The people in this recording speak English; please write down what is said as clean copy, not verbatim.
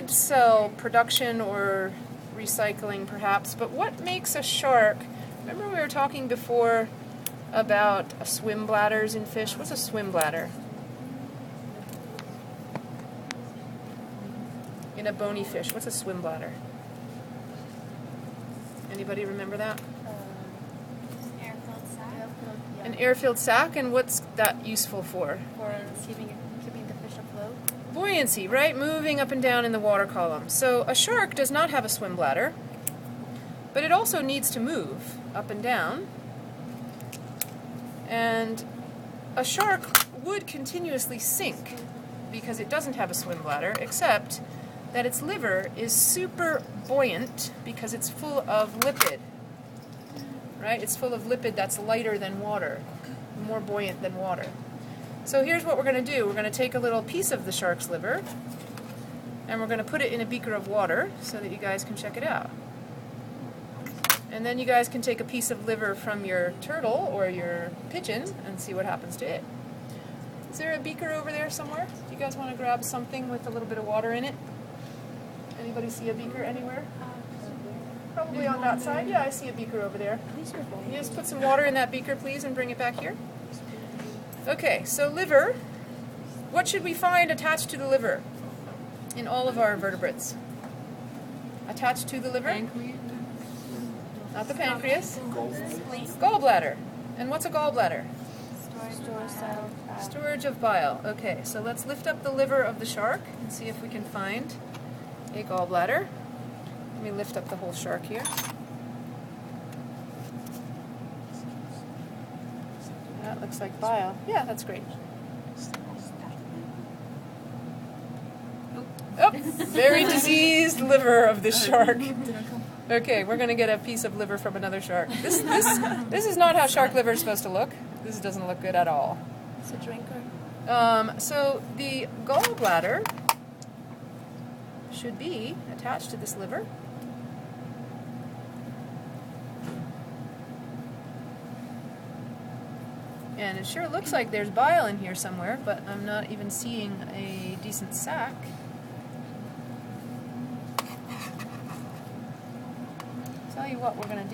plant cell production or recycling perhaps, but what makes a shark? Remember we were talking before about swim bladders in fish. What's a swim bladder? In a bony fish, what's a swim bladder? Anybody remember that? Air-filled sac. An air-filled sac, and what's that useful for? For keeping the fish afloat. Buoyancy, right? Moving up and down in the water column. So a shark does not have a swim bladder, but it also needs to move up and down. And a shark would continuously sink because it doesn't have a swim bladder, except that its liver is super buoyant because it's full of lipid, right? It's full of lipid that's lighter than water, more buoyant than water. So here's what we're going to do. We're going to take a little piece of the shark's liver and we're going to put it in a beaker of water so that you guys can check it out. And then you guys can take a piece of liver from your turtle or your pigeon and see what happens to it. Is there a beaker over there somewhere? Do you guys want to grab something with a little bit of water in it? Anybody see a beaker anywhere? Probably on that side. Yeah, I see a beaker over there. Can you just put some water in that beaker, please, and bring it back here? Okay, so liver. What should we find attached to the liver in all of our vertebrates? Attached to the liver? Not the pancreas. Gallbladder. And what's a gallbladder? Storage of bile. Okay, so let's lift up the liver of the shark and see if we can find a gallbladder. Let me lift up the whole shark here. That looks like bile. Yeah, that's great. Oh, very diseased liver of this shark. Okay, we're going to get a piece of liver from another shark. This is not how shark liver is supposed to look. This doesn't look good at all. It's a drinker. So the gallbladder should be attached to this liver. And it sure looks like there's bile in here somewhere, but I'm not even seeing a decent sac. Tell you what we're going to do.